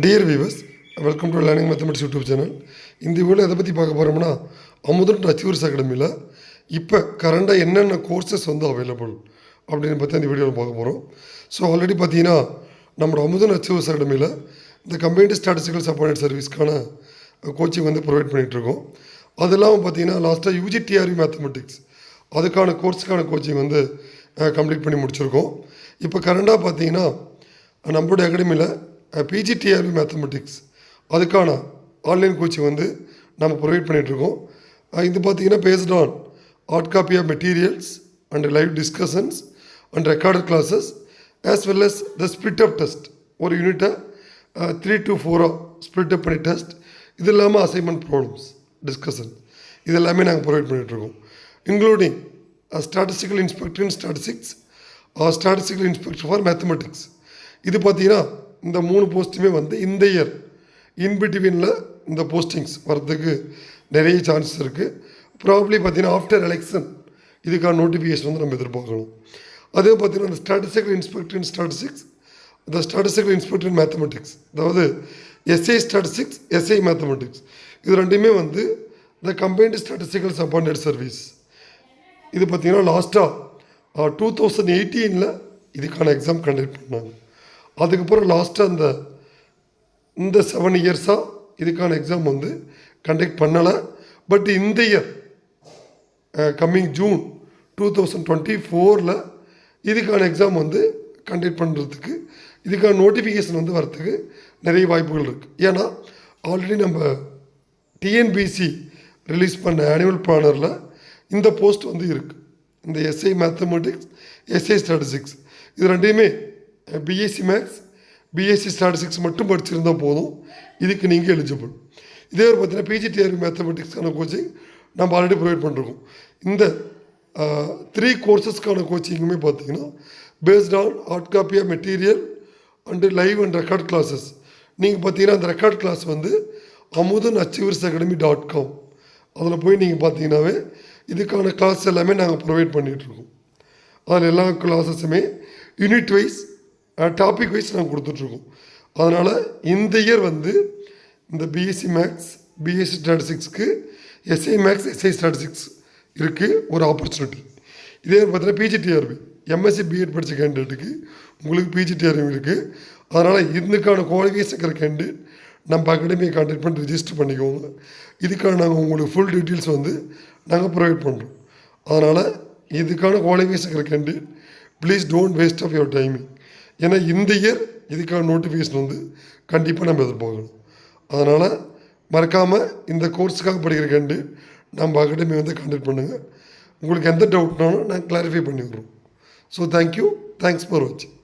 Dear viewers, welcome to learning mathematics YouTube channel. இந்த video எதை பற்றி பார்க்க போகிறோம்னா, அமுதன் அச்சீவர்ஸ் அகாடமியில் இப்போ கரண்டாக என்னென்ன கோர்சஸ் வந்து அவைலபிள் அப்படின்னு பற்றி அந்த வீடியோவில் பார்க்க போகிறோம். ஸோ ஆல்ரெடி பார்த்தீங்கன்னா நம்மளோட அமுதன் அச்சீவர்ஸ் அகாடமியில் இந்த கம்பைன்டு ஸ்டாட்டிஸ்டிக்கல் சப்பார்ட் சர்வீஸ்க்கான கோச்சிங் வந்து ப்ரொவைட் பண்ணிகிட்ருக்கோம். அது இல்லாமல் பார்த்தீங்கன்னா லாஸ்ட்டாக யூஜிடிஆர்வி மேத்தமெட்டிக்ஸ் அதுக்கான கோர்ஸுக்கான கோச்சிங் வந்து கம்ப்ளீட் பண்ணி முடிச்சிருக்கோம். இப்போ கரண்டாக பார்த்தீங்கன்னா நம்மளுடைய அகாடமியில் பிஜிடிஆர்வி மேத்தமெட்டிக்ஸ் அதுக்கான ஆன்லைன் கோச்சிங் வந்து நம்ம ப்ரொவைட் பண்ணிகிட்ருக்கோம். இது பார்த்திங்கன்னா based on hard copy of materials and live discussions and recorded classes as well as the split up test. ஒரு யூனிட்டை 3 to 4 ஸ்பிளிட் அப் பண்ணி டெஸ்ட், இது இல்லாமல் அசைன்மெண்ட் ப்ராப்ளம்ஸ் டிஸ்கஷன், இது எல்லாமே நாங்கள் ப்ரொவைட் பண்ணிகிட்ருக்கோம். Including statistical inspector in statistics, statistical inspector for mathematics. இது பார்த்திங்கன்னா இந்த 3 போஸ்ட்டுமே வந்து இந்த இயர் இன்பிட்வீனில் இந்த போஸ்டிங்ஸ் வரதுக்கு நிறைய சான்சஸ் இருக்குது. ப்ராப்ளி பார்த்திங்கன்னா ஆஃப்டர் எலெக்ஷன் இதுக்கான நோட்டிஃபிகேஷன் வந்து நம்ம எதிர்பார்க்கணும். அதே பார்த்திங்கன்னா இந்த ஸ்டாட்டிஸ்டிக்கல் இன்ஸ்பெக்டர் இன் ஸ்டாட்டிஸ்டிக்ஸ், இந்த ஸ்டாட்டிஸ்டிக்கல் இன்ஸ்பெக்டர் இன் மேத்தமெட்டிக்ஸ், அதாவது எஸ்ஐ ஸ்டாட்டிஸ்டிக்ஸ், எஸ்ஐ மேத்தமெட்டிக்ஸ், இது ரெண்டுமே வந்து இந்த கம்பைன்டு ஸ்டாட்டிஸ்டிக்கல் சப்பார்ட் சர்வீஸ். இது பார்த்திங்கன்னா லாஸ்ட்டாக 2018 இதுக்கான எக்ஸாம் கண்டக்ட் பண்ணாங்க. அதுக்கப்புறம் லாஸ்ட்டாக இந்த 7 இயர்ஸாக இதுக்கான எக்ஸாம் வந்து கண்டக்ட் பண்ணலை. பட் இந்த இயர் கம்மிங் ஜூன் 2024 இதுக்கான எக்ஸாம் வந்து கண்டக்ட் பண்ணுறதுக்கு, இதுக்கான நோட்டிஃபிகேஷன் வந்து வரத்துக்கு நிறைய வாய்ப்புகள் இருக்குது. ஏன்னா ஆல்ரெடி நம்ம டிஎன்பிசி ரிலீஸ் பண்ண ஆனுவல் பிளானரில் இந்த போஸ்ட் வந்து இருக்குது. இந்த எஸ்ஐ மேத்தமெட்டிக்ஸ், எஸ்ஐ ஸ்டாட்டிஸ்டிக்ஸ், இது ரெண்டையுமே பிஎஸ்சி மேக்ஸ், பிஎஸ்சி ஸ்டாட்டிஸ்டிக்ஸ் மட்டும் படிச்சிருந்தால் போதும், இதுக்கு நீங்கள் எலிஜிபிள். இதே ஒரு பார்த்தீங்கன்னா பிஜிடிஆர்வி மேத்தமெட்டிக்ஸ்க்கான கோச்சிங் நம்ம ஆல்ரெடி ப்ரொவைட் பண்ணிருக்கோம். இந்த 3 கோர்சஸ்க்கான கோச்சிங்குமே பார்த்தீங்கன்னா based on hard copy of material and live and record classes. நீங்கள் பார்த்தீங்கன்னா அந்த ரெக்கார்ட் கிளாஸ் வந்து அமுதன் அச்சீவர்ஸ் academy.com அதில் போய் நீங்கள் பார்த்தீங்கன்னாவே இதுக்கான கிளாஸ் எல்லாமே நாங்கள் ப்ரொவைட் பண்ணிகிட்ருக்கோம். அதில் எல்லா கிளாஸஸுமே யூனிட் வைஸ் டாபிக் வைஸ் நாங்கள் கொடுத்துட்ருக்கோம். அதனால் இந்த இயர் வந்து இந்த பிஎஸ்சி மேக்ஸ், பிஎஸ்சி ஸ்டாட்டிஸ்டிக்ஸ்க்கு எஸ்ஐ மேக்ஸ், எஸ்ஐ ஸ்டாட்டிஸ்டிக்ஸ் இருக்குது ஒரு ஆப்பர்ச்சுனிட்டி. இதே பார்த்தீங்கன்னா பிஜிடிஆர்பி எம்எஸ்சி பிஎட் படித்த கேண்டிடேட்டுக்கு உங்களுக்கு பிஜிடிஆர்பி இருக்குது. அதனால் இதுக்கான குவாலிஃபிகேஷன் இருக்கிற கேண்டிடேட் நம்ம அகாடமியை கான்டாக்ட் பண்ணி ரிஜிஸ்டர் பண்ணிக்கோங்க. இதுக்கான நாங்கள் உங்களுக்கு ஃபுல் டீட்டெயில்ஸ் வந்து நாங்கள் ப்ரொவைட் பண்ணுறோம். அதனால் இதுக்கான குவாலிஃபிகேஷன் இருக்கிற candidate please don't waste of your timing. ஏன்னா இந்த இயர் இதுக்கான நோட்டிஃபிகேஷன் வந்து கண்டிப்பாக நம்ம எதிர்பார்க்கணும். அதனால் மறக்காமல் இந்த கோர்ஸுக்காக படிக்கிற கேண்டிடேட் நம்ம அகாடமி வந்து கான்டாக்ட் பண்ணுங்கள். உங்களுக்கு எந்த டவுட்னாலும் நாங்கள் கிளாரிஃபை பண்ணிடுறோம். ஸோ தேங்க்யூ, தேங்க்ஸ் ஃபார் வாட்சிங்.